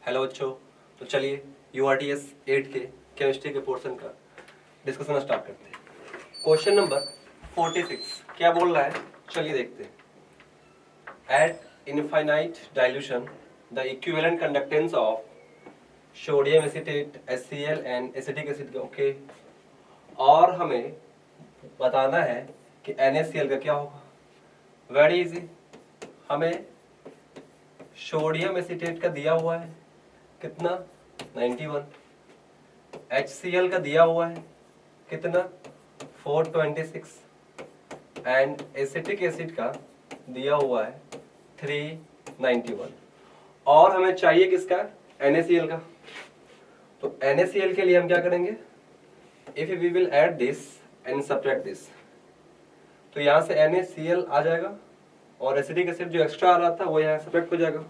Hello बच्चों, तो चलिए URTS 8 के केमिस्ट्री के पोर्शन का डिस्कशन स्टार्ट करते हैं। क्वेश्चन नंबर 46 क्या बोल रहा है, चलिए देखते हैं। Eight infinite dilution the equivalent conductance of sodium acetate HCl and acetic acid okay, और हमें बताना है कि NaCl का क्या होगा। वेरी इजी, हमें सोडियम एसीटेट का दिया हुआ है कितना 91, HCl का दिया हुआ है कितना 426 एंड एसिटिक एसिड का दिया हुआ है 391, और हमें चाहिए किसका NaCl का। तो NaCl के लिए हम क्या करेंगे, if we will add this and subtract this, तो यहाँ से NaCl आ जाएगा और एसिटिक एसिड जो एक्स्ट्रा आ रहा था वो यहाँ सब्ट्रैक्ट हो जाएगा।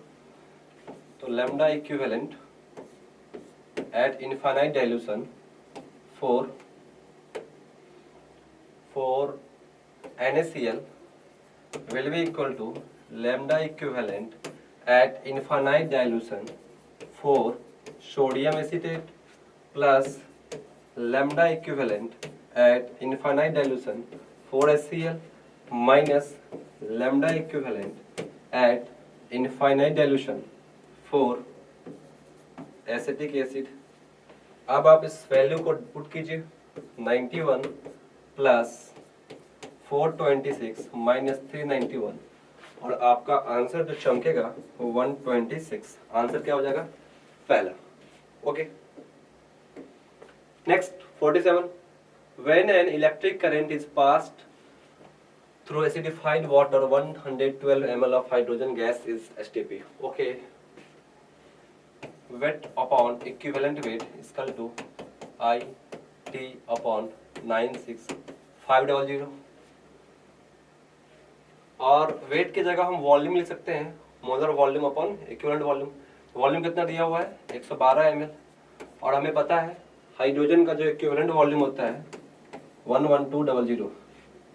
तो lambda equivalent at infinite dilution for NaCl will be equal to lambda equivalent at infinite dilution for sodium acetate plus lambda equivalent at infinite dilution for HCl minus lambda equivalent at infinite dilution for acetic acid. अब आप इस value को put कीजिए, 91 plus 426 minus 391, और आपका answer जो चमकेगा वो 126। Answer क्या हो जाएगा, पहला। Okay, next 47, when an electric current is passed through acidified water 112 ml of hydrogen gas is STP। Okay, weight upon equivalent weight is equal to IT upon 96500, और wait की जगह हम वॉल्यूम लिख सकते हैं, molar volume upon equivalent volume. Volume कितना दिया हुआ है 112 ml, और हमें पता है हाइड्रोजन का जो इक्विवेलेंट वॉल्यूम होता है 11200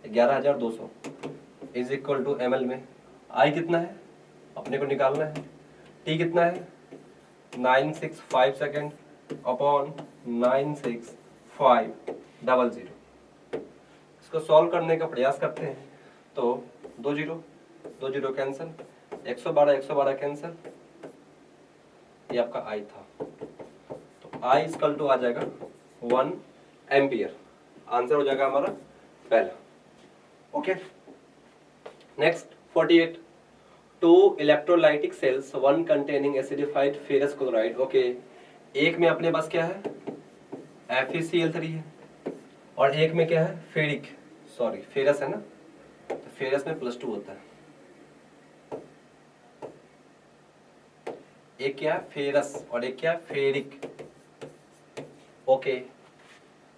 11200 इज इक्वल टू ml में। I कितना है अपने को निकालना है, T कितना है 965 सेकेंड अपॉन 96500। इसको सॉल्व करने का प्रयास करते हैं, तो 2 0 कैंसिल, 112 कैंसिल, ये आपका I था। तो I इक्वल टू आ जाएगा 1 एम्पियर। आंसर हो जाएगा हमारा पहला। Okay, next 48, two electrolytic cells, one containing acidified ferrous chloride. Okay, एक में अपने पास क्या है FeCl3 है, और एक में क्या है फेरस है ना, तो फेरस में +2 होता है। एक क्या फेरस और एक क्या ferric. Okay,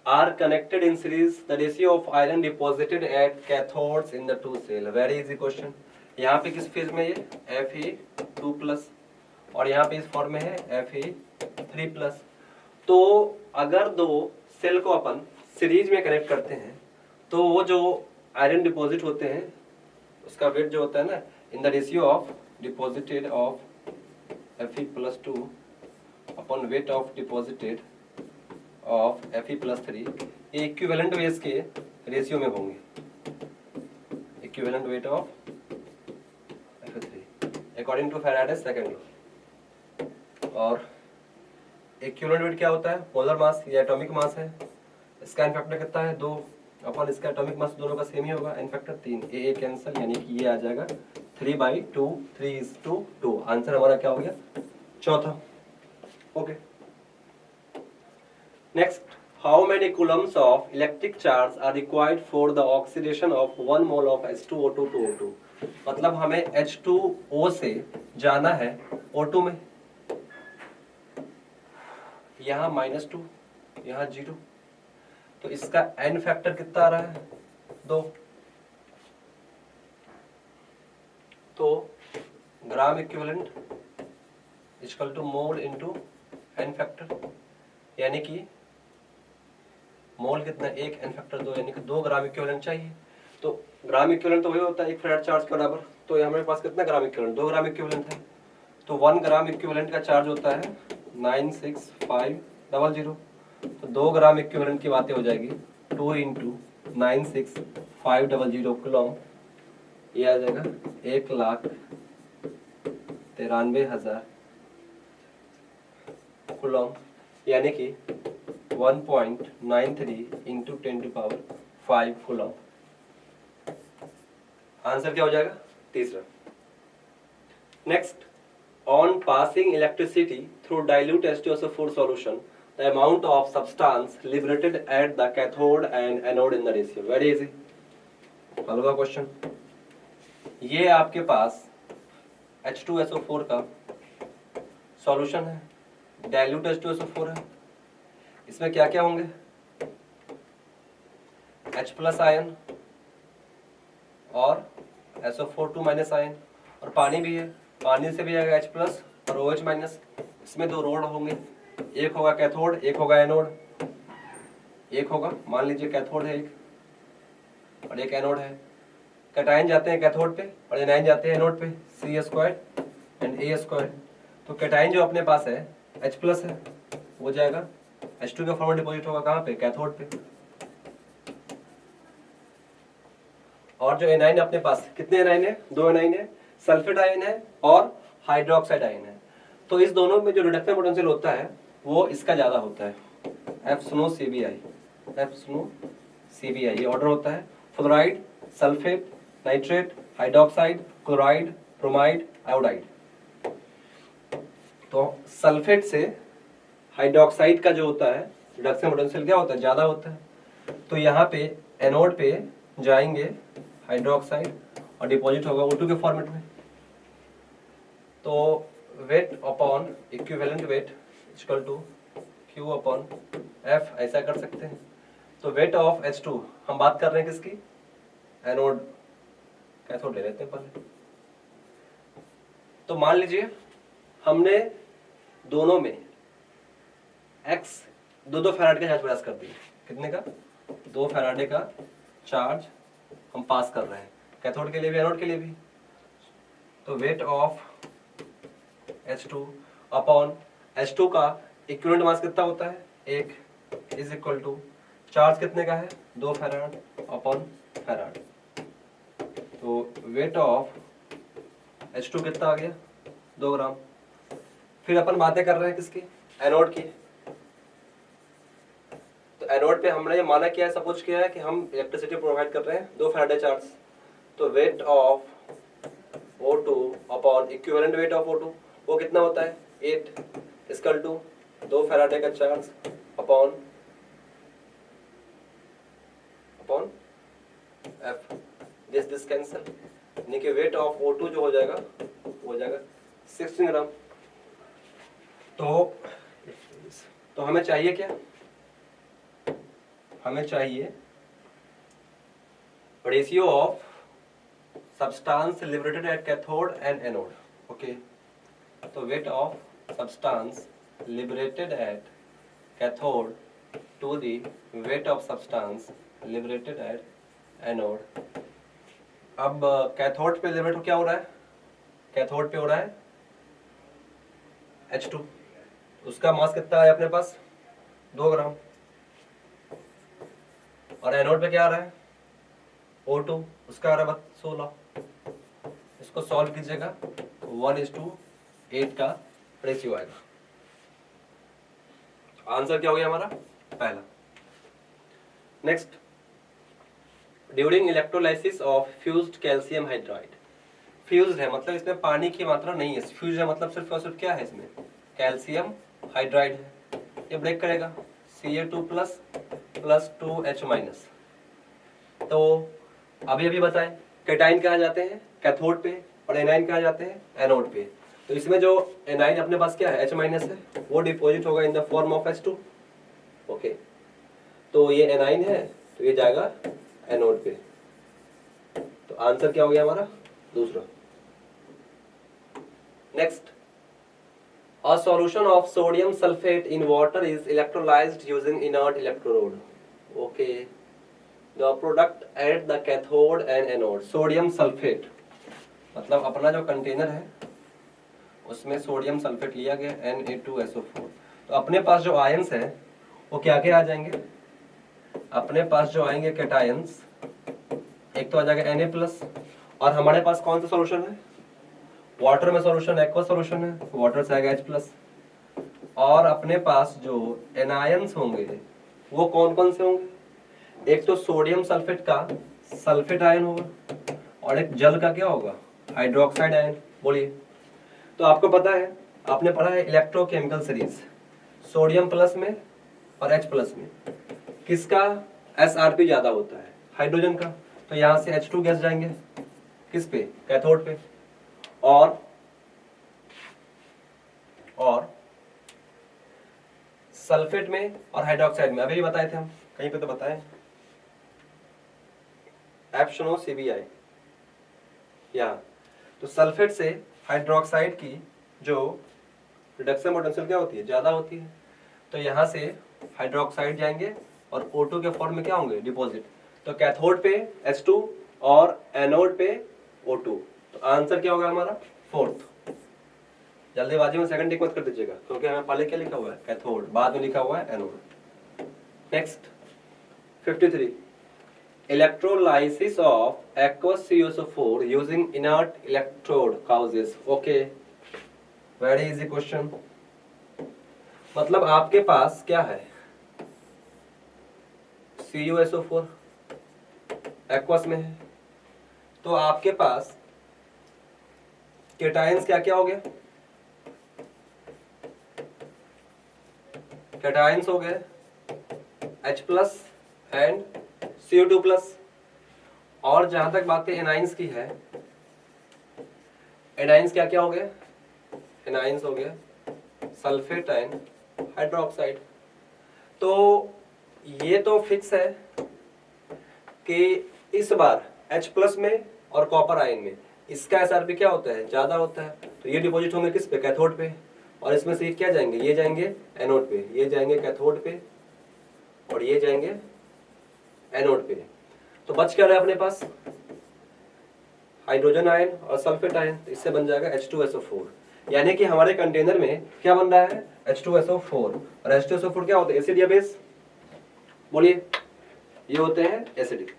are connected in series, the ratio of iron deposited at cathodes in the two cell. Very easy question. यहाँ पे किस फेज में ये Fe2+, और यहाँ पे इस फॉर्म में है Fe3+। तो अगर दो सेल को अपन सीरीज में कनेक्ट करते हैं तो वो जो आयरन डिपॉजिट होते हैं उसका वेट जो होता है ना, in the ratio of deposited of Fe+2 upon weight of deposited of Fe+3, ये इक्विवेलेंट वेट्स के रेशियो में होंगे। Equivalent weight of according to Faraday's second law. और इक्विवेलेंट वेट क्या होता है, पोलर मास या एटॉमिक मास है। इसका एन फैक्टर कितना है 2 अपॉन इसका एटॉमिक मास, दोनों का सेम ही होगा, एन फैक्टर 3, ए कैंसिल, यानी कि ये आ जाएगा 3/2, 3:2। आंसर हमारा क्या हो गया, चौथा। Okay, next, how many coulombs of electric charge are required for the oxidation of 1 mole of H2O2 to O2। मतलब हमें H2O से जाना है O2 में, यहाँ -2, यहाँ 0, तो इसका एन फैक्टर कितना आ रहा है 2। तो gram equivalent equal to mole into n factor, यानी कि मोल कितना 1, एन फैक्टर 2, यानी कि 2 ग्राम इक्विवेलेंट चाहिए। तो ग्राम इक्विवेलेंट तो वही होता है 1 फैराड चार्ज के बराबर, तो हमारे पास कितना ग्राम इक्विवेलेंट 2 ग्राम इक्विवेलेंट है। तो 1 ग्राम इक्विवेलेंट का चार्ज होता है 96500, तो 2 ग्राम इक्विवेलेंट की बातें हो जाएगी 2 इंटू 96500 कूलम, ये आ जाएगा 1,93,000 कूलम, यानी कि 1.93 इंटू 10⁵ कूलम। आंसर क्या हो जाएगा? तीसरा। Next, on passing electricity through dilute H2SO4 solution, the amount of substance liberated at the cathode and anode in the ratio. Very easy. Halwa question. ये आपके पास H2SO4 का सॉल्यूशन है, डाइल्यूट H2SO4 है। इसमें क्या क्या होंगे? H+ आयन और SO4 2- आयन, और पानी भी है, पानी से भी आएगा H+ और OH-। इसमें 2 रोड होंगे, एक होगा कैथोड, एक होगा एनोड। एक होगा, मान लीजिए कैथोड है एक और एक एनोड है। कैटायन जाते हैं कैथोड पे और एनायन जाते हैं एनोड पे, C² एंड A²। तो कैटायन जो अपने पास है H+ है, वो जाएगा H2 का फॉर्म डिपॉजिट होगा कहाँ पे? कैथोड पे। और जो एनाइन अपने पास, कितने एनाइन है? 2 एनाइन है, सल्फेट आयन है और हाइड्रोक्साइड आयन है। तो इस दोनों में जो रिडक्शन पोटेंशियल होता है वो इसका ज्यादा होता है, FCnO CbI, ये ऑर्डर होता है। Fluoride, sulphate, nitrate, hydroxide, chloride, bromide, iodide. तो सल्फेट से हाइड्रोक्साइड का जो होता है रिडक्शन पोटेंशियल क्या होता है? ज्यादा होता है। तो यहाँ पे एनोड पे जाएंगे हाइड्रोक्साइड और डिपॉजिट होगा O2 के फॉर्मेट में। तो weight upon equivalent weight equal to Q/F, ऐसा कर सकते हैं। तो वेट ऑफ H2, हम बात कर रहे हैं किसकी? एनोड, कैथोड ले लेते हैं पहले। तो मान लीजिए हमने दोनों में X 2 फैराडे का चार्ज पास कर दिया। कितने का? 2 फैराडे का चार्ज हम पास कर रहे हैं, कैथोड के लिए भी एनोड के लिए भी। तो weight of H2 upon H2 का इक्विवेलेंट मास कितना होता है? 1 इज इक्वल टू चार्ज कितने का है? 2 फैराड अपॉन फैराड। तो वेट ऑफ H2 कितना आ गया? 2 ग्राम। फिर अपन बातें कर रहे हैं किसकी? एनोड की। तो एनोड पे हमने ये माना किया है, सपोज किया है कि हम इलेक्ट्रिसिटी प्रोवाइड कर रहे हैं 2 फैराडे चार्ज। तो weight of O2 upon equivalent weight of O2 वो कितना होता है? 8 इक्वल टू 2 फैराडे का charge upon F। This cancel, यानी कि वेट ऑफ O2 जो हो जाएगा वो हो जाएगा 16 ग्राम। तो हमें चाहिए क्या? हमें चाहिए ratio of substance liberated at cathode and anode. Okay, तो weight of substance liberated at cathode to the weight of substance liberated at anode. अब कैथोड पे लिबरेट क्या हो रहा है? कैथोड पे हो रहा है H2, उसका मास कितना है अपने पास? 2 ग्राम। और एनोड पे क्या आ रहा है? O2, उसका आ रहा है 16। इसको सॉल्व कीजिएगा, 1:8 का रेशियो आएगा। आंसर क्या हो गया हमारा? पहला। Next, during electrolysis of fused calcium hydride. Fused है मतलब इसमें पानी की मात्रा नहीं है, फ्यूज है मतलब सिर्फ और सिर्फ क्या है? इसमें कैल्शियम हाइड्राइड है। ये ब्रेक करेगा, Ca2+ + 2H-। तो अभी बताएं, कैटाइन कहाँ जाते हैं? कैथोड पे, और एनाइन कहाँ जाते हैं? एनोड पे। तो इसमें जो एनाइन अपने पास क्या है? H- है, वो डिपॉजिट होगा in the form of H2। Okay, तो ये एनाइन है तो ये जाएगा एनोड पे। तो आंसर क्या हो गया हमारा? दूसरा। Next, a solution of sodium sulfate in water is electrolyzed using inert electrode. Okay, the product at the cathode and anode, sodium sulfate मतलब अपना जो कंटेनर है उसमें सोडियम सल्फेट लिया गया Na2SO4। तो अपने पास जो आयंस है वो क्या क्या आ जाएंगे, अपने पास जो आएंगे कैटायंस, एक तो आ जाएगा Na+, और हमारे पास कौन सा सॉल्यूशन है, वाटर में सॉल्यूशन, एक्वा सॉल्यूशन है, वाटर से आएगा H+, और अपने पास जो एनायंस होंगे वो कौन कौन से होंगे, एक तो सोडियम सल्फेट का सल्फेट आयन होगा और एक जल का क्या होगा, हाइड्रोक्साइड आयन। बोलिए, तो आपको पता है, आपने पढ़ा है इलेक्ट्रोकेमिकल सीरीज, सोडियम प्लस में और H+ में किसका SRP ज्यादा होता है, हाइड्रोजन का। तो यहां से H2 गैस जाएंगे किस पे, कैथोड पे। और सल्फेट में और हाइड्रोक्साइड में, अभी भी बताए थे हम, कहीं पे तो बताए, FCnO यहाँ। तो सल्फेट से हाइड्रोक्साइड की जो रिडक्शन पोटेंशियल क्या होती है, ज्यादा होती है। तो यहाँ से हाइड्रोक्साइड जाएंगे और O2 के फॉर्म में क्या होंगे, डिपॉजिट। तो कैथोड पे H2 और एनोड पे O2। तो आंसर क्या होगा हमारा, 4th। जल्दीबाजी में सेकंड टिक मत कर दीजिएगा, क्योंकि हमें पहले क्या लिखा हुआ है, कैथोड, बाद में लिखा हुआ है anode. Next 53, electrolysis of aqueous CuSO4 using inert electrode causes, okay, very easy question। मतलब आपके पास क्या है, CuSO4 एक्वस में है, तो आपके पास कैटायंस क्या क्या हो गए, कैटायंस हो गए H+ एंड Cu2+। और जहां तक बात एनाइंस की है, एनाइंस क्या क्या हो गए, एनाइंस हो गया सल्फेट एंड हाइड्रोक्साइड। तो ये तो फिक्स है कि इस बार H+ में और कॉपर आयन में इसका SRP क्या होता है, ज्यादा होता है। तो ये डिपॉजिट होंगे किस पे, कैथोड पे, और इसमें से क्या जाएंगे, ये जाएंगे एनोड पे, ये जाएंगे कैथोड पे, और ये जाएंगे एनोड पे। तो बच क्या रहा है अपने पास, हाइड्रोजन आयन और सल्फेट आयन। इससे बन जाएगा H2SO4। यानी कि हमारे कंटेनर में क्या बन रहा है, H2SO4। और H2SO4 क्या होते हैं, एसिड या बेस, बोलिए, ये होते हैं एसिड।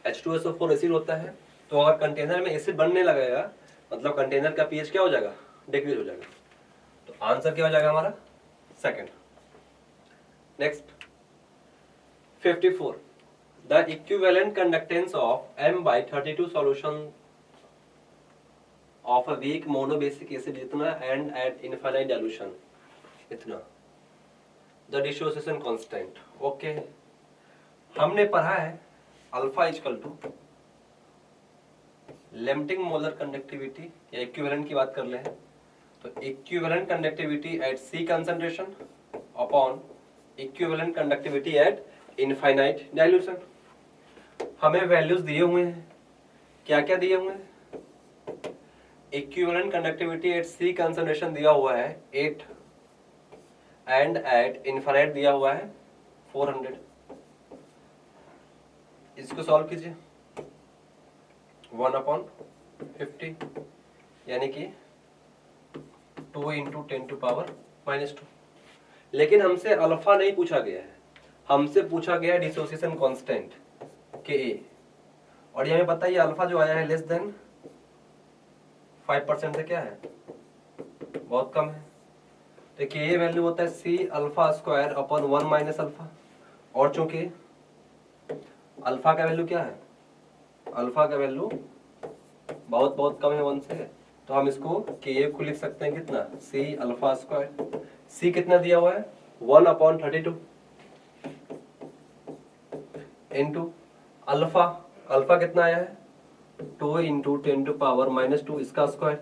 H2SO4 एसिड होता है। तो अगर कंटेनर में एसिड बनने लगेगा, मतलब कंटेनर का पीएच क्या हो जाएगा, डिक्रीज हो जाएगा। तो आंसर क्या हो जाएगा हमारा, second. Next 54, the equivalent conductance of M/32 solution of a weak monobasic acid इतना एंड एट इनफाइनाइट डाइल्यूशन इतना, द डिसोसिएशन कांस्टेंट। ओके, हमने पढ़ा है alpha equal to limiting molar conductivity, या इक्विवेलेंट की बात कर ले हैं, तो equivalent conductivity at C concentration upon equivalent conductivity at infinite dilution. हमें वैल्यूज दिए हुए हैं, क्या क्या दिए हुए हैं, equivalent conductivity at C concentration दिया हुआ है 8 एंड एट इनफाइनाइट दिया हुआ है 400। इसको सॉल्व कीजिए, 1/50 यानी कि 2 × 10⁻²। लेकिन हमसे अल्फा नहीं पूछा गया है, हमसे पूछा गया है डिसोसिएशन कांस्टेंट Ka। और ये हमें पता है, ये अल्फा जो आया है लेस देन 5% से क्या है, बहुत कम है। तो Ka वैल्यू होता है C⁴/1 - अल्फा। और चूंकि अल्फा का वैल्यू क्या है, अल्फा का वैल्यू बहुत बहुत कम है 1 से, तो हम इसको Ka को लिख सकते हैं कितना, C⁴। C कितना दिया हुआ है 1/32 इंटू अल्फा, अल्फा कितना आया है 2 × 10⁻², इसका स्क्वायर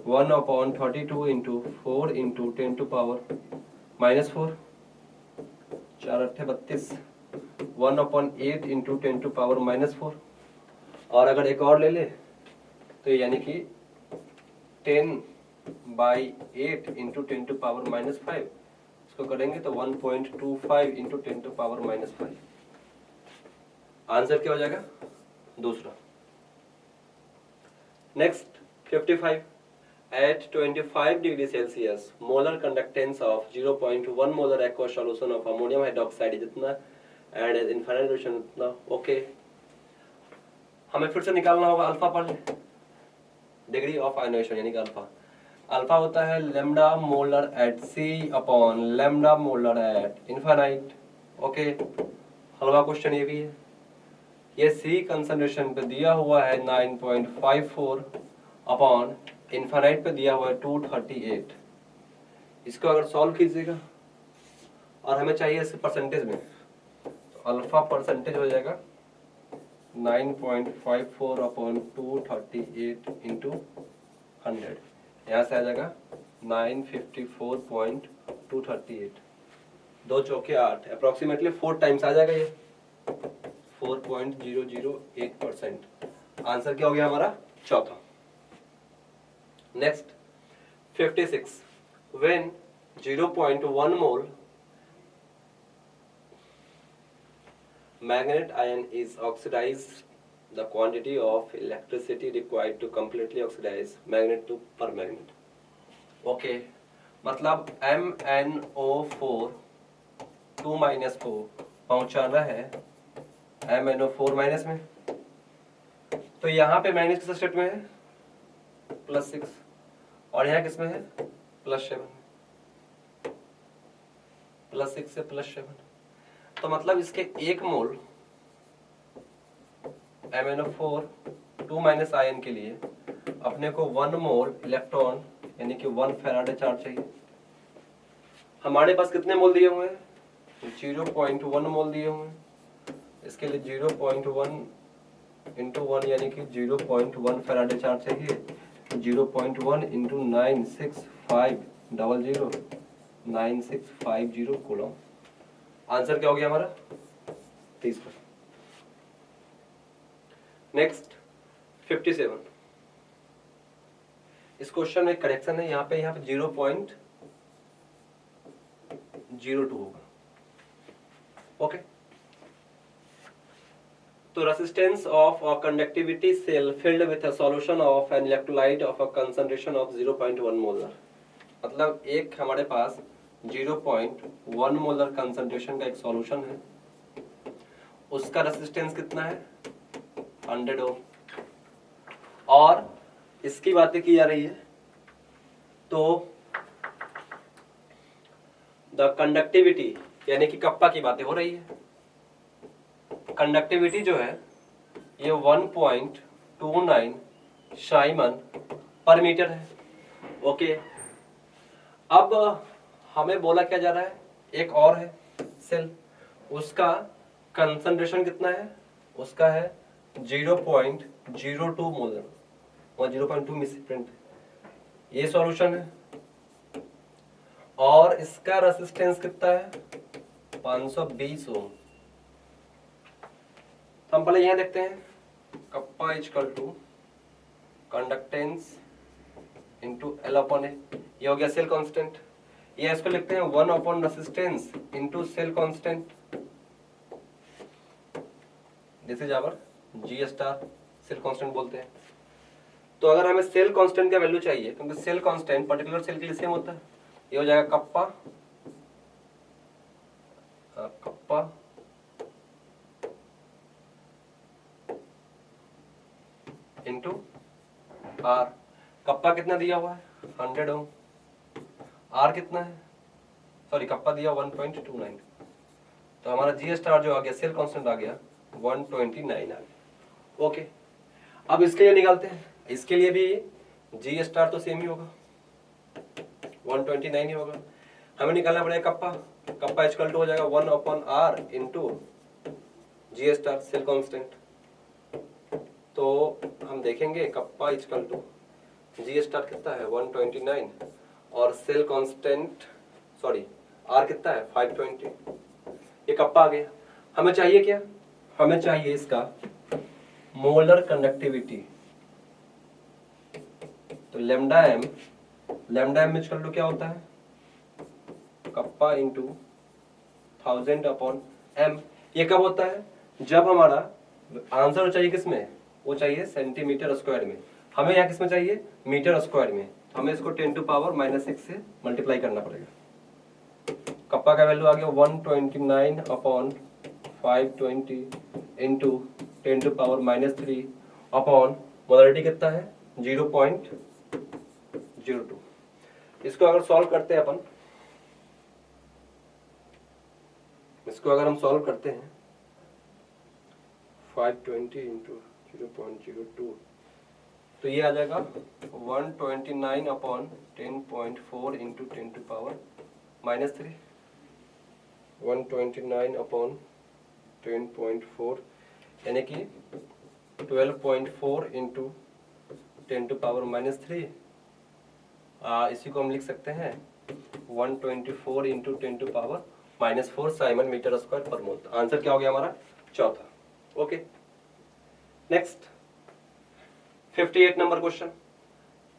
1/32 इंटू 4 × 10⁻⁻4, 4 × 8 = 32, 1/8 × 10⁻⁻4। और अगर एक और ले ले तो यानी कि 10 बाई 8 इंटू 10⁻⁻5, इसको करेंगे तो 1.25 इंटू 10⁻⁻5। आंसर क्या हो जाएगा? दूसरा। Next 55, at 25 degree Celsius molar conductance of 0.1 molar aqueous solution of ammonium hydroxide is इतना and as infinite solution इतना। ओके, हमें फिर से निकालना होगा अल्फा पर डिग्री ऑफ आयोनाइजेशन, यानी कि अल्फा। अल्फा होता है lambda molar at C upon lambda molar at infinite. Okay, हलवा क्वेश्चन ये भी है। ये सी कंसंट्रेशन पे दिया हुआ है 9.54 अपॉन इनफाइनाइट पे दिया हुआ है 238। इसको अगर सॉल्व कीजिएगा और हमें चाहिए इसके परसेंटेज में, तो अल्फा परसेंटेज हो जाएगा 9.54 अपॉन 238 इंटू 100, यहाँ से आ जाएगा 954.238। 2 चौके 8, अप्रोक्सीमेटली 4 टाइम्स आ जाएगा ये, 4.008%। आंसर क्या हो गया हमारा? चौथा। Next 56, when 0.1 mole magnet ion is oxidized, the quantity of electricity required to completely oxidize magnet to permanganate। Okay, मतलब MnO4 2 को पहुंचाना है MnO4 माइनस में, तो यहाँ पे माइनस किस स्टेट में है? +6, और यहाँ किस में है? +7, +6 से +7। तो मतलब इसके 1 मोल MnO4 2 आयन के लिए अपने को 1 मोल इलेक्ट्रॉन यानी कि 1 फैराडे चार्ज चाहिए। हमारे पास कितने मोल दिए हुए हैं? 0.1 मोल दिए हुए हैं। इसके लिए 0.1 इंटू 1 यानी कि 0.1 फैराडे चार्ज चाहिए। 0.1 इंटू 96500 9650 कूलम। आंसर क्या हो गया हमारा? तीसरा। नेक्स्ट 57, इस क्वेश्चन में करेक्शन है, यहाँ पे 0.02 होगा। ओके, तो resistance of a conductivity cell filled with a solution of an electrolyte of a concentration of 0.1 molar. मतलब एक हमारे पास 0.1 मोलर कंसंट्रेशन का एक सॉल्यूशन है, उसका रेसिस्टेंस कितना है? 100 ओम। और इसकी बातें की जा रही है, तो द कंडक्टिविटी यानी कि कप्पा की बातें हो रही है। कंडक्टिविटी जो है ये 1.29 शाइमन पर मीटर है। ओके, अब हमें बोला क्या जा रहा है? एक और है सेल, उसका कंसंट्रेशन कितना है? उसका है 0.02 मोलर, वहाँ 0.2 मिस प्रिंट है। ये सॉल्यूशन है और इसका रेसिस्टेंस कितना है? 520 ओम। तो हम पहले यहां देखते हैं, kappa equal to conductance into L upon A, ये हो गया सेल कांस्टेंट। ये इसको लिखते हैं 1 upon resistance into cell constant, this is our G star, cell constant बोलते हैं। तो अगर हमें सेल कांस्टेंट का वैल्यू चाहिए, क्योंकि सेल कांस्टेंट पर्टिकुलर सेल के लिए सेम होता है, ये हो जाएगा कप्पा इंटू आर। कप्पा कितना दिया हुआ है? 100 ओम। आर कितना है? सॉरी, कप्पा दिया 1.29, तो हमारा जी स्टार जो आ गया, सेल कांस्टेंट आ गया 129 आ गया। ओके, अब इसके लिए निकालते हैं। इसके लिए भी जी स्टार तो सेम ही होगा, 129 ही होगा। हमें निकालना पड़ेगा कप्पा इक्वल टू हो जाएगा 1 upon R into G star, cell constant. तो हम देखेंगे kappa equal to G star कितना है? 129, और सेल कांस्टेंट सॉरी आर कितना है? 520। ये कप्पा आ गया। हमें चाहिए क्या? हमें चाहिए इसका मोलर कंडक्टिविटी। तो lambda M lambda M equal to क्या होता है, कप्पा इंटू 1000 अपॉन एम। ये कब होता है, जब हमारा आंसर चाहिए किसमें, वो चाहिए सेंटीमीटर स्क्वायर में, हमें यहाँ किसमें चाहिए, मीटर स्क्वायर में। हमें इसको 10 टू पावर -6 से मल्टीप्लाई करना पड़ेगा। कप्पा का वैल्यू आ गया 129 upon 520 into 10 to power -3 upon molarity कितना है 0.02। इसको अगर सॉल्व करते हैं अपन, इसको अगर हम सॉल्व करते हैं 520 इंटू 0.02, तो ये आ जाएगा 129 upon 10.4 into 10 to power -3। 129 upon 10.4 यानी कि 12.4 इंटू 10 टू पावर -3। इसी को हम लिख सकते हैं 124 into 10 to power -4 siemens metre square पर मोल। आंसर क्या हो गया हमारा, चौथा। Okay, next 58 number question.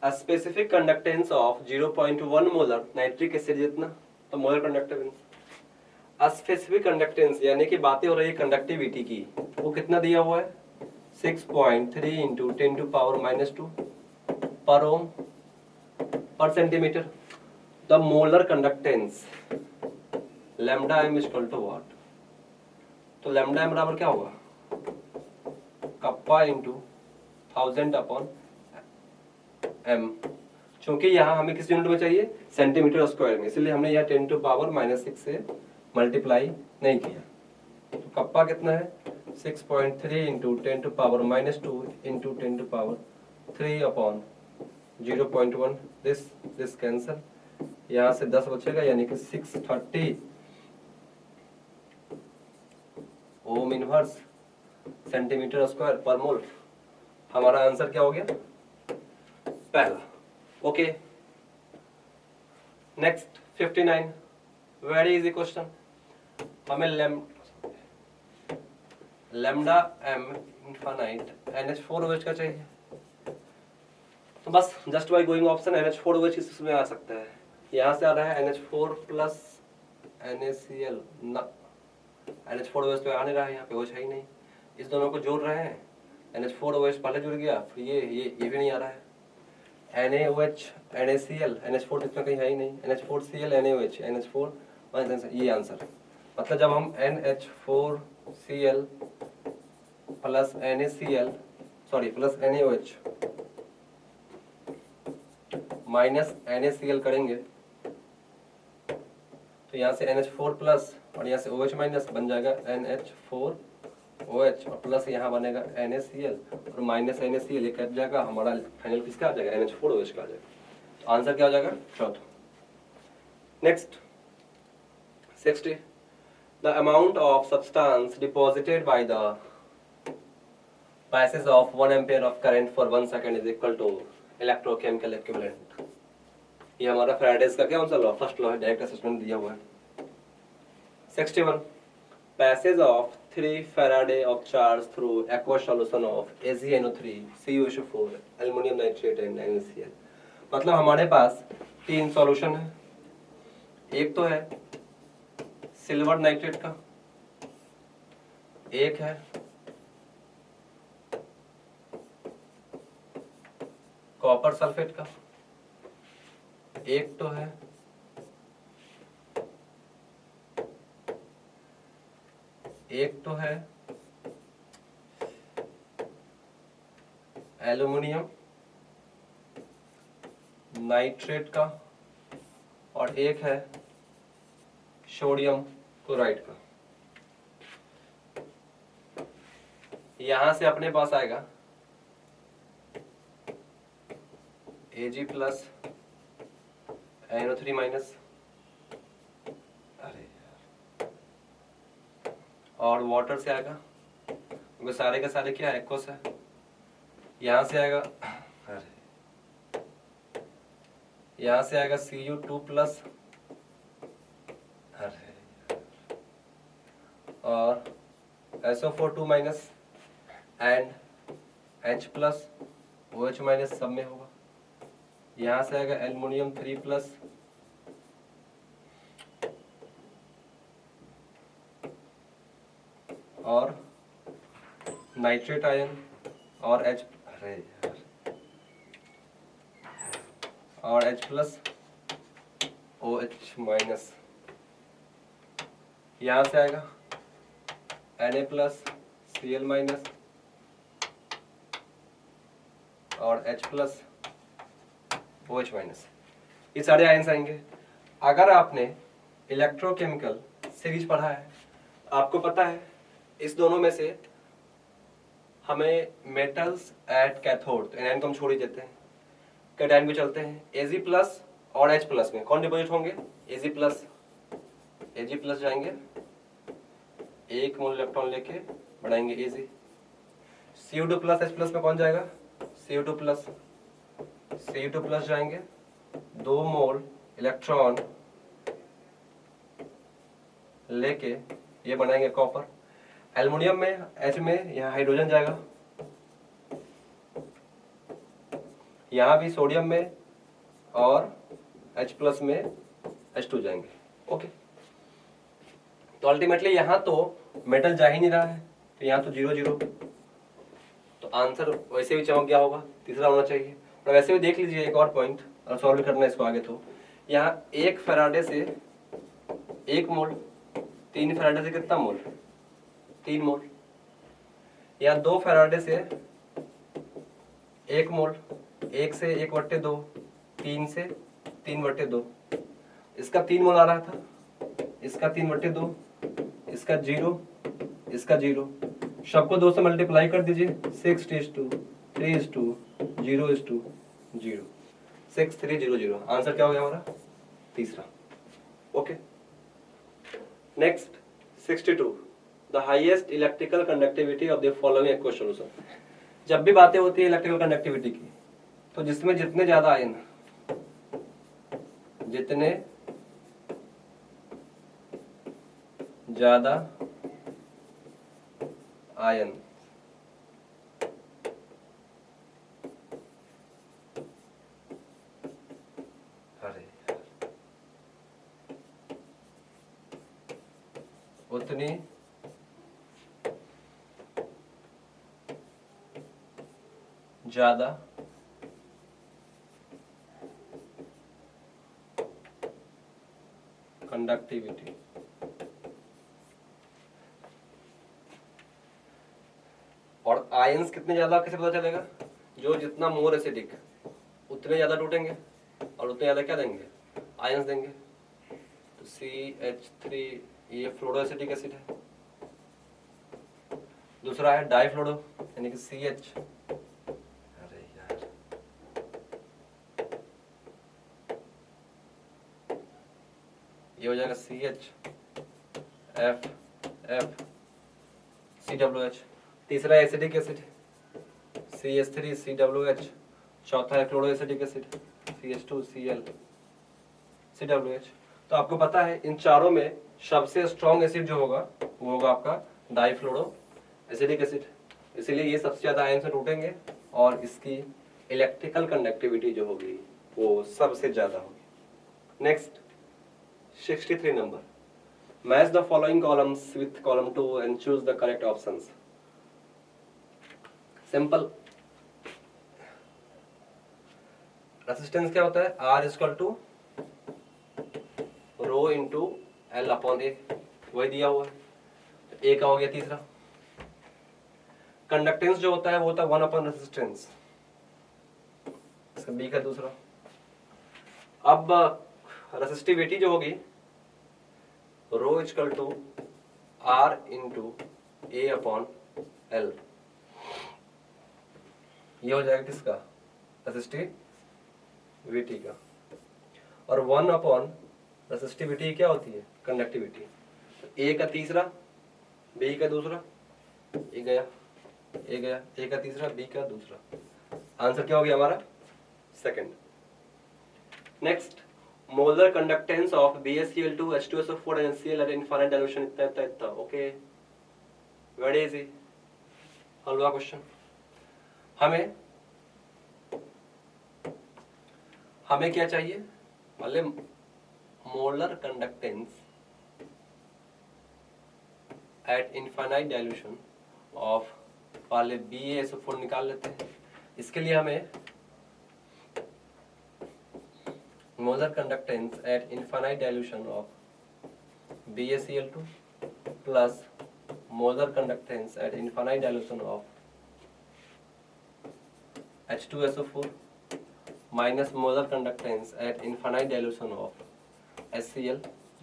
A specific conductance of 0.1 molar nitric acid जितना, तो molar conductance, a specific conductance यानी कि बातें हो रही है कंडक्टिविटी की, वो कितना दिया हुआ है 6.3 into 10 to power -2 per ohm per centimetre. The molar conductance lambda M equal to what, तो लैम्डा एम बराबर क्या होगा, कप्पा इंटू 1000 अपॉन एम। क्योंकि यहाँ हमें किस यूनिट में चाहिए, सेंटीमीटर स्क्वायर में, इसलिए हमने यहाँ 10 टू पावर -6 से मल्टीप्लाई नहीं किया। तो कप्पा कितना है 6.3 into 10 to power -2 into 10 to power 3 upon 0.1। This cancel, यहाँ से 10 बचेगा यानी कि 630 ओम इनवर्स सेंटीमीटर स्क्वायर पर मोल। हमारा आंसर क्या हो गया, पहला। Okay, next 59, very easy question. हमें लैम्डा एम इनफाइनाइट NH4OH का चाहिए, तो बस just by going option NH4OH किस में आ सकता है, यहाँ से आ रहा है NH4 प्लस NaCl ना, NH4OH तो आ नहीं रहा है, यहाँ पे OH है ही नहीं, इस दोनों को जोड़ रहे हैं, NH4OH पहले जुड़ गया, फिर ये भी नहीं आ रहा है, NaOH NaCl NH4 इसमें कहीं है ही नहीं, NH4Cl NaOH NH4, ये आंसर। मतलब जब हम NH4Cl plus NaCl plus NaOH minus NaCl करेंगे, तो यहाँ से NH4 प्लस और यहाँ से OH माइनस बन जाएगा NH4OH और प्लस यहाँ बनेगा NaCl और माइनस NaCl, ये कट जाएगा, हमारा फाइनल किसका आ जाएगा, NH4OH का आ जाएगा। तो आंसर क्या हो जाएगा, चौथा। Next 60, the amount of substance deposited by the passage of 1 ampere of current for 1 second is equal to electrochemical equivalent। ये हमारा फैराडेज का क्या कौन सा लॉ, फर्स्ट लॉ है, डायरेक्ट असेसमेंट दिया हुआ है। 61, passage of 3 Faraday of charge through aqueous solution of AgNO3 CuSO4 aluminium nitrate and NaCl। मतलब हमारे पास 3 सॉल्यूशन है, एक तो है सिल्वर नाइट्रेट का, एक है कॉपर सल्फेट का, एक तो है एल्युमिनियम नाइट्रेट का और एक है सोडियम क्लोराइड का। यहां से अपने पास आएगा Ag प्लस NO3 माइनस, अरे यार, और वाटर से आएगा, क्योंकि सारे के सारे क्या एक्वस है, यहाँ से आएगा, अरे यहाँ से आएगा Cu2 प्लस, अरे, और SO4 2 minus and H plus OH minus सब में होगा, यहां से आएगा एल्युमिनियम 3+ और नाइट्रेट आयन और H, अरे यार, और H+ OH-, यहां से आएगा Na+, Cl- और H+ OH-, ये सारे आयंस आएंगे। अगर आपने इलेक्ट्रोकेमिकल सीरीज पढ़ा है, आपको पता है इस दोनों में से हमें मेटल्स एट कैथोड, तो एनायन को हम छोड़ ही देते हैं, कैटायन भी चलते हैं। Ag+ और H+ में कौन डिपोजिट होंगे? Ag+ जाएंगे, 1 मोल इलेक्ट्रॉन लेके बढ़ाएंगे Ag। Cu2+ H+ में कौन जाएगा? Cu2+ जाएंगे, 2 मोल इलेक्ट्रॉन लेके ये बनाएंगे कॉपर। एल्युमिनियम में H में यहाँ हाइड्रोजन जाएगा, यहाँ भी सोडियम में और H+ में H2 जाएंगे। ओके, तो अल्टीमेटली यहाँ तो मेटल जा ही नहीं रहा है, तो यहाँ तो 0 0, तो आंसर वैसे भी चमक गया होगा, तीसरा होना चाहिए। और वैसे भी देख लीजिए एक और पॉइंट, और सॉल्व करना है इसको आगे। तो यहाँ 1 फैराडे से 1 मोल, 3 फैराडे से कितना मोल? 3 मोल। यहाँ 2 फैराडे से 1 मोल, 1 से 1/2, 3 से 3/2, इसका 3 मोल आ रहा था, इसका 3/2, इसका 0, इसका 0, सबको 2 से मल्टीप्लाई कर दीजिए, 6:3:0:0, 6300। आंसर क्या हो गया हमारा? तीसरा। Okay, next 62, the highest electrical conductivity of the following aqua solution. जब भी बातें होती है इलेक्ट्रिकल कंडक्टिविटी की, तो जिसमें जितने ज्यादा आयन, जितने ज्यादा आयन उतनी ज्यादा कंडक्टिविटी। और आयंस कितने ज्यादा कैसे पता चलेगा? जो जितना मोर एसिडिक उतने ज्यादा टूटेंगे और उतने ज्यादा क्या देंगे? आयंस देंगे। तो CH3 ये फ्लोरो एसिडिक एसिड है। दूसरा है डाइफ्लोरो यानी कि CH, अरे यार, ये हो जाएगा CHF तीसरा एसिडिक एसिड CH3CWH, चौथा है क्लोरो एसिडिक एसिड CH2Cl तो आपको पता है इन चारों में सबसे स्ट्रॉन्ग एसिड जो होगा वो होगा आपका डाइफ्लोरो एसिडिक एसिड, इसीलिए ये सबसे ज्यादा आयन से टूटेंगे और इसकी इलेक्ट्रिकल कंडक्टिविटी जो होगी वो सबसे ज्यादा होगी। Next 63 number, match the following columns with column 2 and choose the correct options. Simple, resistance क्या होता है? R = रो इंटू L/A, वही दिया हुआ है, A का हो गया तीसरा। कंडक्टेंस जो होता है वो होता है 1/रेसिस्टेंस, इसका B का दूसरा। अब रेसिस्टिविटी जो होगी रो = R × A/L, ये हो जाएगा किसका? रेसिस्टिविटी का। और 1/रेसिस्टिविटी क्या होती है? कंडक्टिविटी। A का तीसरा, B का दूसरा, A गया, A का तीसरा, B का दूसरा। आंसर क्या हो गया हमारा? Second. Next, molar conductance of BaCl2 H2SO4 and NaCl at infinite dilution इतना। ओके, वेरी इजी हलवा क्वेश्चन। हमें हमें क्या चाहिए, मतलब molar conductance eight infinite dilution of, पहले BaSO4 निकाल लेते हैं। इसके लिए हमें molar conductance eight infinite dilution of BaCl2 plus molar conductance eight infinite dilution of H2SO4 minus molar conductance eight infinite dilution of HCl।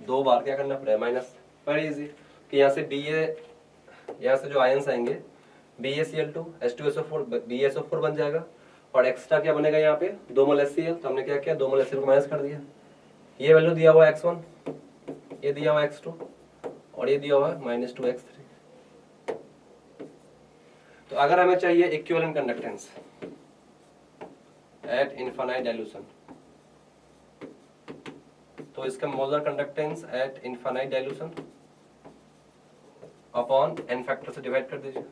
2 बार क्या करना पड़ेगा, माइनस। वेरी इजी, कि यहाँ से यहाँ से जो आयंस आएंगे BaCl2 H2SO4 BaSO4 बन जाएगा, और एक्स्ट्रा क्या बनेगा यहाँ पे 2 मोल HCl। तो हमने क्या किया, 2 मोल HCl को माइनस कर दिया। ये वैल्यू दिया हुआ x1, ये दिया हुआ x2, और ये दिया हुआ -2x3। तो अगर हमें चाहिए equivalent conductance eight infinite dilution, तो इसका molar conductance eight infinite dilution upon n factor से डिवाइड कर दीजिए।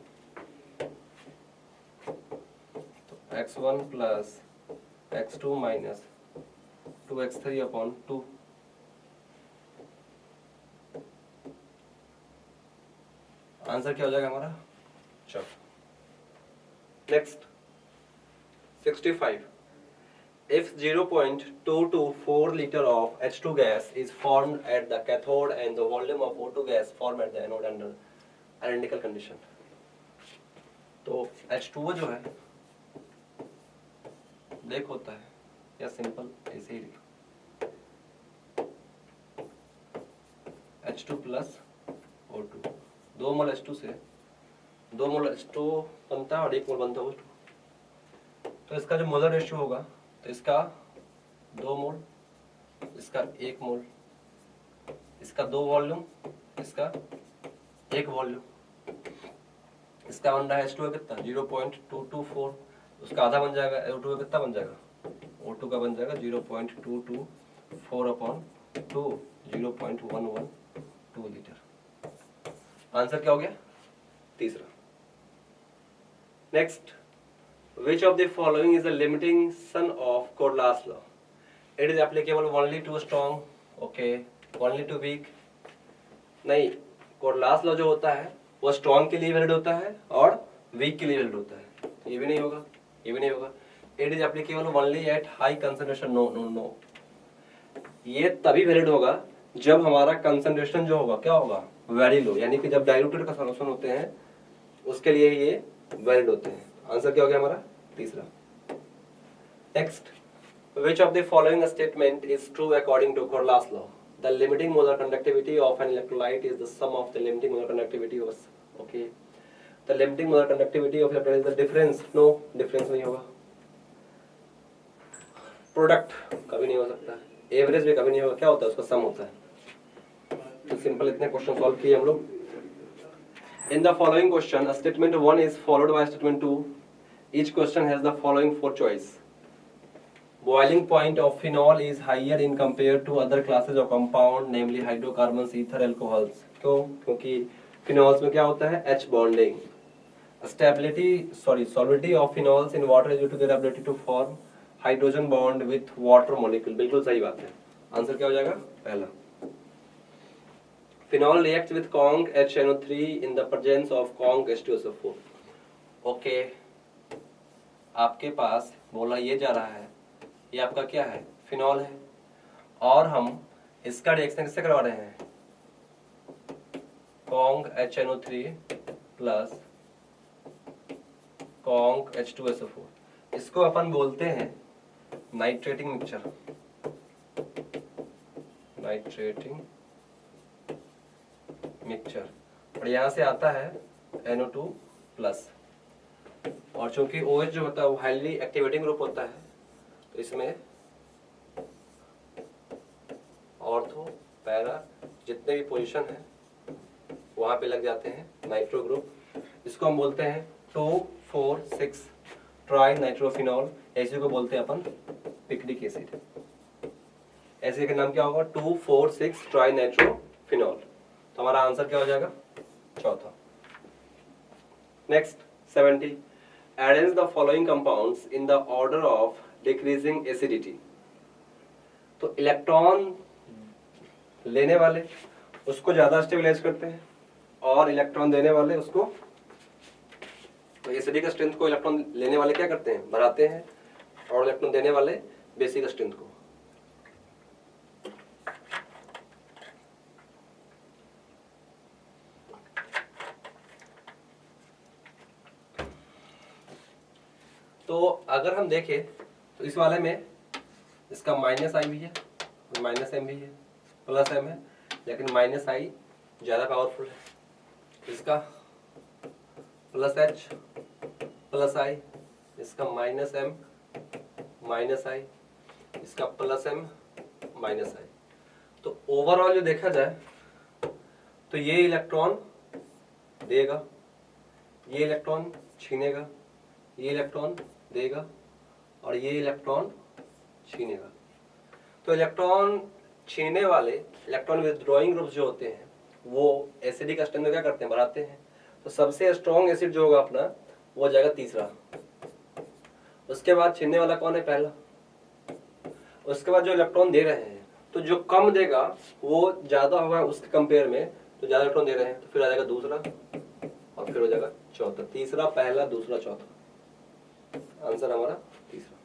तो x1 plus x2 minus 2x3 upon 2। Answer क्या हो जाएगा हमारा, चलो next 65। If 0.224 liter of H2 gas is formed at the cathode and the volume of O2 gas formed at the anode under identical condition, तो H2O जो है break होता है, या सिंपल ऐसे ही लिखो H2 प्लस O2, 2 मोल H2 से 2 मोल H2 बनता है और 1 मोल बनता है O2। तो इसका जो मोलर रेशियो होगा, तो इसका 2 मोल, इसका 1 मोल, इसका 2 वॉल्यूम, इसका 1 वॉल्यूम, इसका बन रहा है H2 का कितना 0.224, उसका आधा बन जाएगा। O2 का कितना बन जाएगा, O2 का बन जाएगा 0.224 अपॉन 2, 0.112 लीटर। आंसर क्या हो गया, तीसरा। Next, which of the following is the limitation of Coriolis law? It is applicable only to strong, okay, only to weak? नहीं, Coriolis law जो होता है वो strong के लिए वैलिड होता है और weak के लिए वैलिड होता है। ये भी नहीं होगा, ये भी नहीं होगा। It is applicable only at high concentration, no no no। ये तभी वैलिड होगा जब हमारा कंसंट्रेशन जो होगा क्या होगा, वेरी लो, यानी कि जब डाइल्यूटेड का सॉल्यूशन होते हैं उसके लिए ये वैलिड होते हैं। आंसर क्या हो गया हमारा, तीसरा। Next, which of the following statement is true according to Coriolis law? The limiting molar conductivity of an electrolyte is the sum of the limiting molar conductivity of, okay, the limiting molar conductivity of electrolyte is the difference, no, difference नहीं होगा। Product कभी नहीं हो सकता, average भी कभी नहीं होगा, क्या होता है उसका सम होता है। तो सिंपल इतने क्वेश्चन सॉल्व किए हम लोग। In the following question, statement 1 is followed by statement 2. Each question has the following 4 choice. Boiling point of phenol is higher in compared to other classes of compound, namely hydrocarbons, ether, alcohols. क्यों? क्योंकि phenols में क्या होता है, H bonding. Solubility of phenols in water is due to their ability to form hydrogen bond with water molecule. बिल्कुल सही बात है। आंसर क्या हो जाएगा, पहला। Phenol reacts with Kong HNO3 in the presence of Kong H2SO4. Okay, आपके पास बोला ये जा रहा है, ये आपका क्या है, फिनॉल है, और हम इसका रिएक्शन किससे करवा रहे हैं, Kong HNO3 plus Kong H2SO4। इसको अपन बोलते हैं नाइट्रेटिंग मिक्सचर, नाइट्रेटिंग मिक्सचर, और यहाँ से आता है NO2 प्लस, और चूंकि OH जो होता है वो हाईली एक्टिवेटिंग ग्रुप होता है, तो इसमें ऑर्थो पैरा जितने भी पोजीशन है वहां पे लग जाते हैं नाइट्रो ग्रुप। इसको हम बोलते हैं 2,4,6 ट्राई नाइट्रोफिनॉल, ऐसे को बोलते हैं अपन पिक्रिक एसिड। ऐसे का नाम क्या होगा, 2,4,6 ट्राई नाइट्रोफिनॉल। तो हमारा आंसर क्या हो जाएगा, चौथा। Next 70, arrange the following compounds in the order of decreasing acidity. तो इलेक्ट्रॉन लेने वाले उसको ज्यादा स्टेबलाइज करते हैं और इलेक्ट्रॉन देने वाले उसको, तो एसिडिक स्ट्रेंथ को इलेक्ट्रॉन लेने वाले क्या करते हैं, बढ़ाते हैं, और इलेक्ट्रॉन देने वाले बेसिक स्ट्रेंथ को। तो अगर हम देखें तो इस वाले में इसका माइनस आई भी है, माइनस एम भी है, प्लस एम है, लेकिन माइनस आई ज्यादा पावरफुल है। इसका प्लस एच प्लस आई, इसका माइनस एम माइनस आई, इसका प्लस एम माइनस आई। तो ओवरऑल जो देखा जाए तो ये इलेक्ट्रॉन देगा, ये इलेक्ट्रॉन छीनेगा, ये इलेक्ट्रॉन देगा और ये इलेक्ट्रॉन छीनेगा। तो इलेक्ट्रॉन छीनने वाले इलेक्ट्रॉन विथड्रॉइंग ग्रुप जो होते हैं वो एसिडिक स्ट्रेंथ में क्या करते हैं, बढ़ाते हैं। तो सबसे स्ट्रॉन्ग एसिड जो होगा अपना वो हो जाएगा तीसरा। उसके बाद छीनने वाला कौन है, पहला। उसके बाद जो इलेक्ट्रॉन दे रहे हैं, तो जो कम देगा वो ज्यादा होगा उसके कंपेयर में, तो ज्यादा इलेक्ट्रॉन दे रहे हैं, तो फिर आ जाएगा दूसरा और फिर हो जाएगा चौथा। तीसरा, पहला, दूसरा, चौथा। आंसर हमारा तीसरा।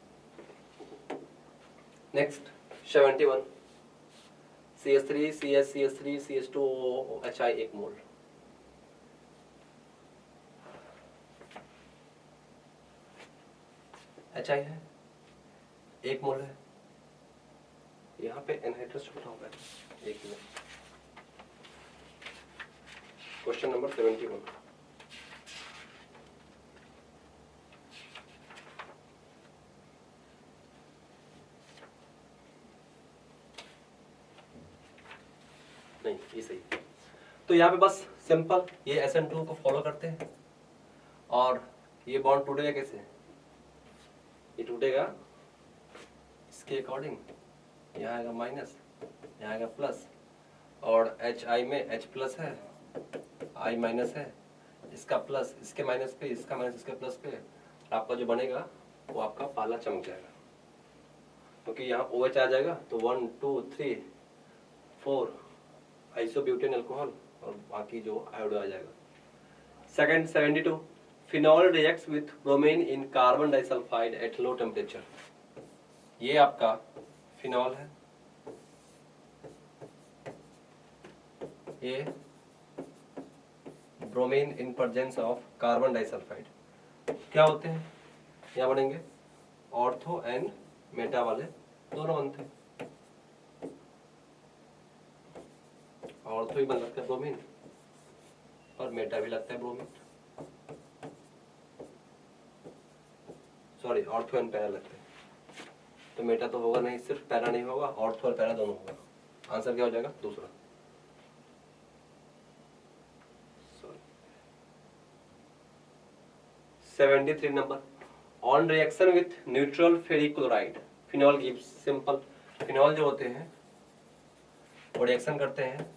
Next 71 CH3 CH CH3 CH2 HI 1 मोल। HI है 1 मोल है, यहाँ पे एनहाइड्रस छोटा होगा 1 मोल। Question number 71। नहीं, ये सही। तो यहाँ पे बस सिंपल ये SN2 को फॉलो करते हैं और ये बॉन्ड टूटेगा कैसे, ये टूटेगा इसके अकॉर्डिंग, यहाँ आएगा माइनस, यहाँ आएगा प्लस, और HI में H प्लस है, I माइनस है, इसका प्लस इसके माइनस पे, इसका माइनस इसके प्लस पे, आपका जो बनेगा वो आपका पाला चमक जाएगा, क्योंकि यहाँ OH आ जाएगा तो 1 2 3 4 आइसोब्यूटेन अल्कोहल और बाकी जो आयोडो आ जाएगा। Second 72 phenol reacts with bromine in carbon disulphide at low temperature. ये आपका फिनॉल है, ये bromine in presence of carbon disulphide क्या होते हैं, यहाँ बनेंगे ऑर्थो एंड मेटा वाले दोनों बनते हैं। ऑर्थो ही बन लगता है ब्रोमीन और मेटा भी लगता है bromine, sorry ortho and para लगते हैं। तो मेटा तो होगा नहीं, सिर्फ पैरा नहीं होगा, ऑर्थो और पैरा दोनों होगा। आंसर क्या हो जाएगा, दूसरा। 73 number on reaction with neutral ferric chloride phenol gives simple. Phenol जो होते हैं वो रिएक्शन करते हैं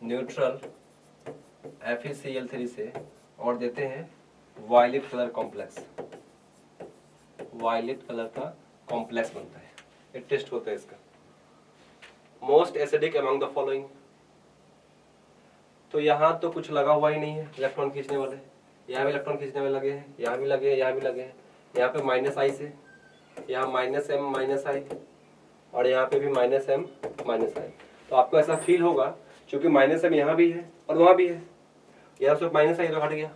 न्यूट्रल FeCl3 से और देते हैं violet colour complex, violet colour का कॉम्प्लेक्स बनता है। ये टेस्ट होता है इसका। Most acidic among the following, तो यहाँ तो कुछ लगा हुआ ही नहीं है इलेक्ट्रॉन खींचने वाले, यहाँ भी इलेक्ट्रॉन खींचने में लगे हैं, यहाँ भी लगे हैं, यहाँ भी लगे हैं। यहाँ पे -I से, यहाँ -M -I और यहाँ पे भी -M -I। तो आपको ऐसा फील होगा क्योंकि -M यहाँ भी है और वहाँ भी है, यहाँ सिर्फ -I तो हट गया।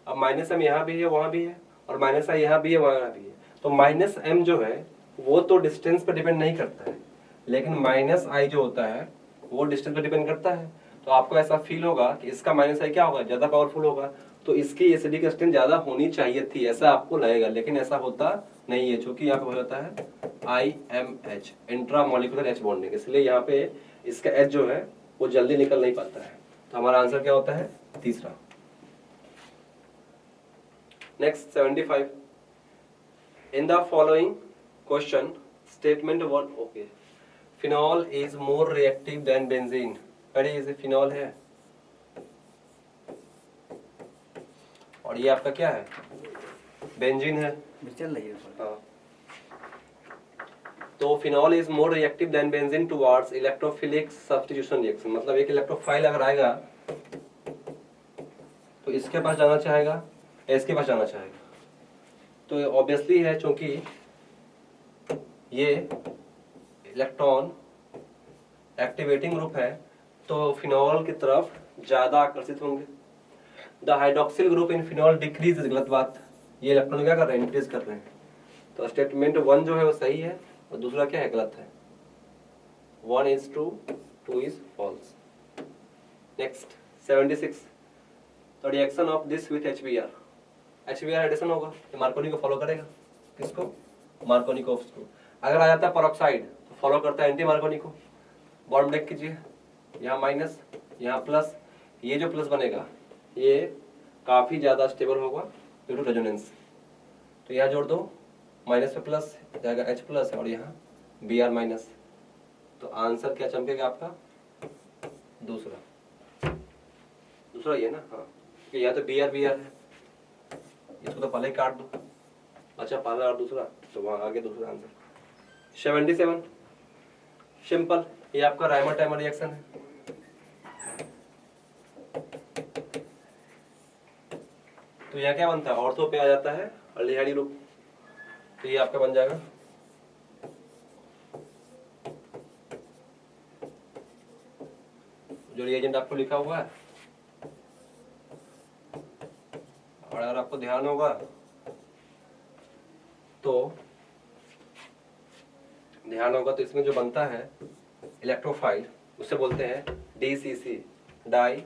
अब -M यहाँ भी है, वहाँ भी है, और -I यहाँ भी है, वहाँ भी है। तो -M जो है वो तो डिस्टेंस पर डिपेंड नहीं करता है, लेकिन -I जो होता है वो डिस्टेंस पर डिपेंड करता है। तो आपको ऐसा फील होगा कि इसका -I क्या होगा, ज्यादा पावरफुल होगा, तो इसकी एसिडिक स्ट्रेंथ ज्यादा होनी चाहिए थी, ऐसा आपको लगेगा, लेकिन ऐसा होता नहीं है, क्योंकि यहाँ पे हो जाता है IMH इंट्रामोलिकुलर H बॉन्डिंग, इसलिए यहाँ पे इसका H जो है वो जल्दी निकल नहीं पाता है। तो हमारा आंसर क्या होता है, तीसरा। Next 75 in the following question statement 1 okay phenol is more reactive than benzene. ये फिनॉल है और ये आपका क्या है, बेंजीन है। चल रही है। हाँ, तो phenol is more reactive than benzene towards electrophilic substitution reaction, मतलब एक इलेक्ट्रोफाइल अगर आएगा तो इसके पास जाना चाहेगा, इसके पास जाना चाहेगा। तो ऑब्वियसली है क्योंकि ये इलेक्ट्रॉन एक्टिवेटिंग ग्रुप है तो फिनॉल की तरफ ज्यादा आकर्षित होंगे। The hydroxyl group in phenol decrease, गलत बात, ये इलेक्ट्रॉन क्या कर रहे हैं, इंक्रीज कर रहे हैं। तो स्टेटमेंट 1 जो है वो सही है और दूसरा क्या है, गलत है। 1 is true, 2 is false। Next 76, तो reaction of this with HBr, HBr addition होगा, ये मार्कोनी को फॉलो करेगा, किसको, मार्कोनिकोव्स को। अगर आ जाता है पेरोक्साइड तो फॉलो करता है एंटी मार्कोनी को। बॉन्ड ब्रेक कीजिए, यहाँ माइनस यहाँ प्लस, ये जो प्लस बनेगा ये काफी ज्यादा स्टेबल होगा ड्यू टू रेजोनेंस। तो यहाँ जोड़ दो, माइनस पे प्लस जाएगा H प्लस और यहाँ Br माइनस। तो आंसर क्या चमकेगा आपका, दूसरा, दूसरा ये ना, हाँ, कि यहाँ तो Br है, इसको तो पहले ही काट दो। अच्छा पहला और दूसरा, तो वहाँ आगे दूसरा आंसर। 77 सिंपल, ये आपका राइमर टाइमर रिएक्शन है। तो यहाँ क्या बनता है, ऑर्थो पे आ जाता है अल्डिहाइड ग्रुप, तो ये आपका बन जाएगा जो रिएजेंट आपको लिखा हुआ है। और अगर आपको ध्यान होगा तो इसमें जो बनता है इलेक्ट्रोफाइल उसे बोलते हैं DCC, die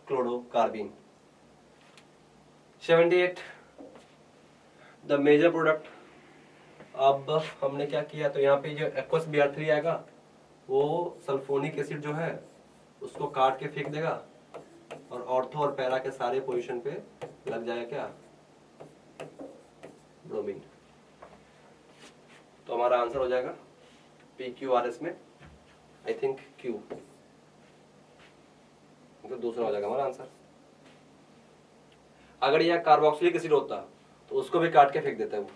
क्लोरोकार्बिन। 78 the major product. अब हमने क्या किया, तो यहाँ पे जो एक्वस Br3 आएगा वो सल्फोनिक एसिड जो है उसको काट के फेंक देगा और ऑर्थो और पैरा के सारे पोजीशन पे लग जाएगा क्या, ब्रोमीन। तो हमारा आंसर हो जाएगा PQRS में आई थिंक Q, तो दूसरा हो जाएगा हमारा आंसर। अगर यह कार्बोक्सिलिक एसिड होता तो उसको भी काट के फेंक देता है वो।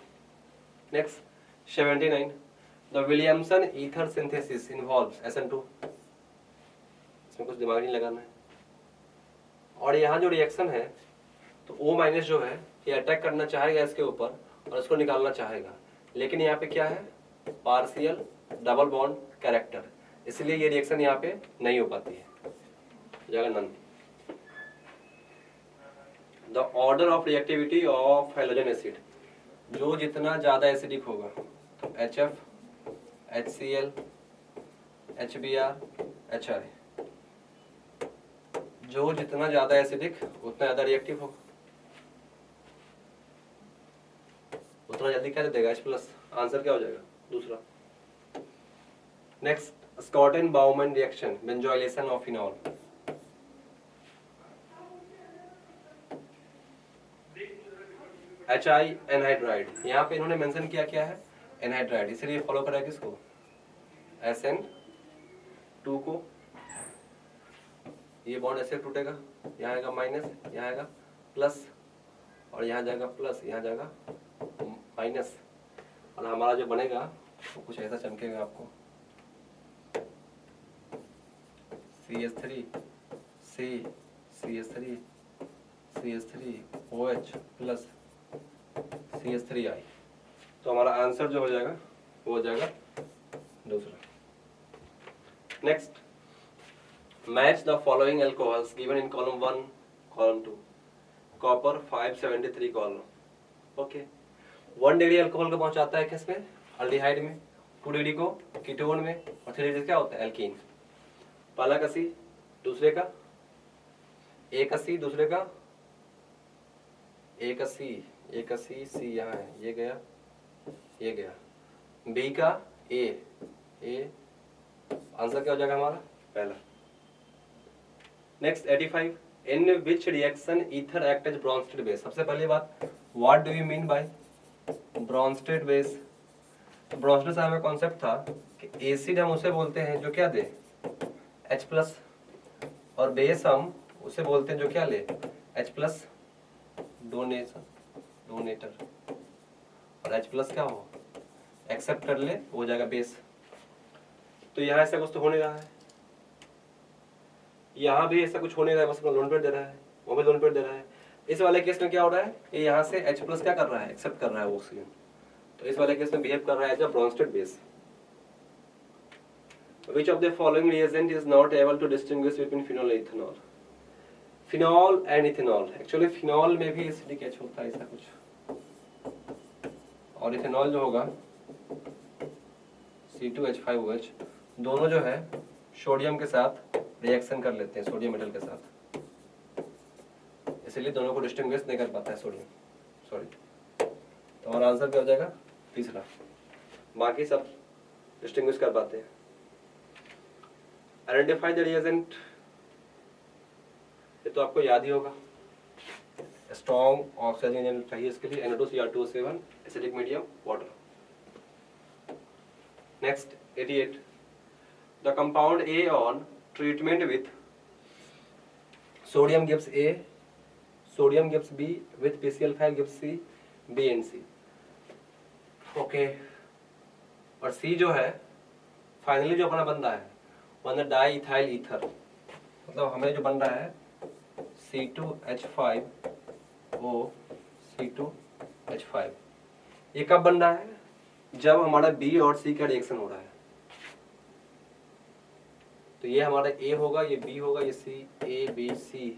Next 79 the Williamson ether synthesis involves SN2, इसमें कुछ दिमाग नहीं लगाना है। और यहाँ जो रिएक्शन है तो O माइनस जो है ये अटैक करना चाहेगा इसके ऊपर और इसको निकालना चाहेगा, लेकिन यहाँ पे क्या है, पार्शियल डबल बॉन्ड कैरेक्टर, इसलिए ये रिएक्शन यहाँ पे नहीं हो पाती है, जगह none. The order of reactivity of halogen acid, जो जितना ज्यादा एसिडिक होगा तो HF, HCl, HBr, HI, जो जितना ज्यादा एसिडिक उतना ज्यादा रिएक्टिव होगा, उतना जल्दी क्या दे देगा H प्लस। आंसर क्या हो जाएगा, दूसरा। Next स्कॉटन Bowman reaction, benzoylation of phenol. HI anhydride, यहाँ पे इन्होंने मेंशन किया क्या है, एनहाइड्राइड, इसलिए फॉलो करेगा किसको, SN2 को। ये बॉन्ड ऐसे टूटेगा, यहाँ आएगा माइनस, यहाँ आएगा प्लस और यहाँ जाएगा प्लस, यहाँ जाएगा माइनस, और हमारा जो बनेगा वो कुछ ऐसा चमकेगा आपको, CH3 C CH3 CH3 OH plus CH3I। तो हमारा आंसर जो हो जाएगा वो हो जाएगा दूसरा। Next match the following alcohols given in column 1 column 2, copper 573 column. Okay, 1 degree alcohol को पहुंचाता है किसमें, अल्डिहाइड में, 2 डिग्री को कीटोन में और 3 डिग्री क्या होता है, एल्कीन। पहला का C, दूसरे का A का C, दूसरे का A का C, A का C यहाँ है, ये गया ये गया, B का A, आंसर क्या हो जाएगा हमारा, पहला। Next 85 in which reaction ether act as Bronsted base. सबसे पहली बात, what do you mean by Bronsted base. Bronsted साहब में कॉन्सेप्ट था कि एसिड हम उसे बोलते हैं जो क्या दे, H प्लस, और बेस हम उसे बोलते हैं जो क्या ले, H प्लस डोनेटर, और H प्लस क्या हो, एक्सेप्ट कर ले, हो जाएगा बेस। तो यहाँ ऐसा कुछ तो हो नहीं रहा है, यहाँ भी ऐसा कुछ हो नहीं रहा है, बस लोन पेड दे रहा है, वो भी लोन पेड दे रहा है। इस वाले केस में क्या हो रहा है, ये यहाँ से H प्लस क्या कर रहा है, एक्सेप्ट कर रहा है ऑक्सीजन, तो इस वाले केस में बिहेव कर रहा है as a Bronsted base. Which of the following reagent is not able to distinguish between phenol and ethanol? Phenol and ethanol, actually phenol में भी एसिडिक H होता है ऐसा कुछ, और इथेनॉल जो होगा C2H5OH, दोनों जो है सोडियम के साथ रिएक्शन कर लेते हैं, सोडियम मेटल के साथ, इसलिए दोनों को डिस्टिंग्विश नहीं कर पाता है सोडियम, सॉरी। तो हमारा आंसर क्या हो जाएगा, तीसरा, बाकी सब डिस्टिंग्विश कर पाते हैं। आइडेंटिफाई द रिएजेंट, ये तो आपको याद ही होगा, स्ट्रॉन्ग ऑक्सीजन चाहिए इसके लिए, NO2Cr2O7, acidic medium, water. Next 88, the compound A on treatment with sodium gives A, sodium gives B, with PCl5 gives C, B and C। Okay, और C जो है फाइनली जो अपना बन रहा है वन डाई इथाइल ईथर, मतलब हमें जो बन रहा है C2H5O C2H5, ये कब बन रहा है, जब हमारा B और C का रिएक्शन हो रहा है। तो ये हमारा A होगा, ये B होगा, ये C, A B C।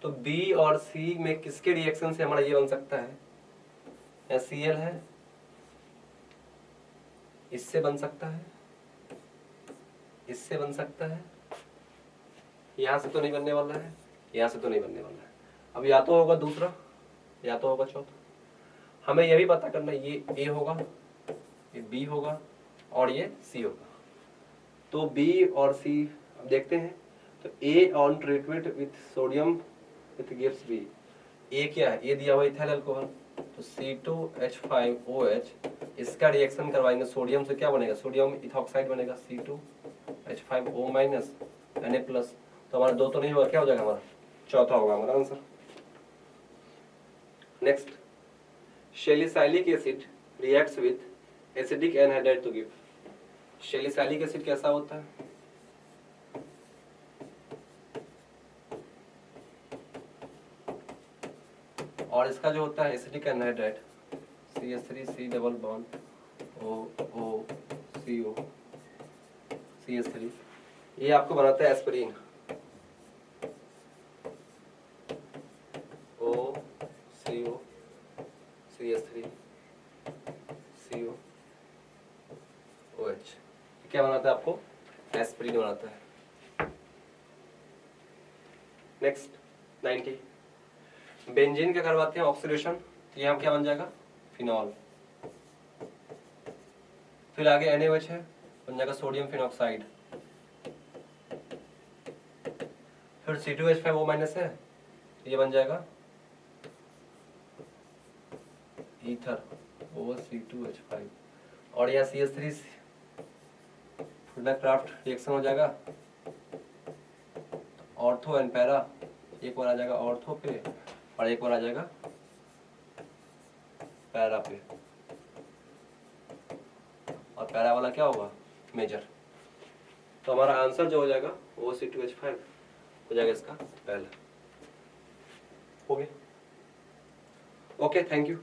तो B और C में किसके रिएक्शन से हमारा ये बन सकता है, या Cl है, इससे बन सकता है, इससे बन सकता है, यहाँ से तो नहीं बनने वाला है, यहाँ से तो नहीं बनने वाला है। अब या तो होगा दूसरा या तो होगा चौथा। हमें यह भी पता करना है ये A होगा, ये B होगा और ये C होगा। तो B और C अब देखते हैं। तो A on treatment with sodium with gives B, A क्या है, ये दिया हुआ इथाइल अल्कोहल, तो C2H5OH, इसका रिएक्शन करवाएंगे सोडियम से, क्या बनेगा, सोडियम इथॉक्साइड बनेगा, C2H5O माइनस Na+। तो हमारा दो तो नहीं होगा, क्या हो जाएगा हमारा, चौथा होगा हमारा answer. Next, salicylic acid reacts with acidic anhydride to give. Salicylic acid कैसा होता है, और इसका जो होता है acidic anhydride CH3C double bond OO CO CH3, ये आपको बनाता है aspirin, CO CH3 CO OH, क्या बनाता है आपको, एस्पिरिन बनाता है। नेक्स्ट 90, बेंजीन क्या करवाते हैं ऑक्सीडेशन, तो यहाँ क्या बन जाएगा, फिनॉल। फिर आगे NaOH है, बन जाएगा सोडियम फिनॉक्साइड। फिर C2H5O माइनस है, ये बन जाएगा ईथर OC2H5, और यहाँ CH3 क्राफ्ट रिएक्शन हो जाएगा, ऑर्थो एंड पैरा, एक बार आ जाएगा ऑर्थो पे और एक बार आ जाएगा पैरा पे, और पैरा वाला क्या होगा, मेजर। तो हमारा आंसर जो हो जाएगा वो C2H5 हो जाएगा इसका पहला। हो गया, ओके, थैंक यू।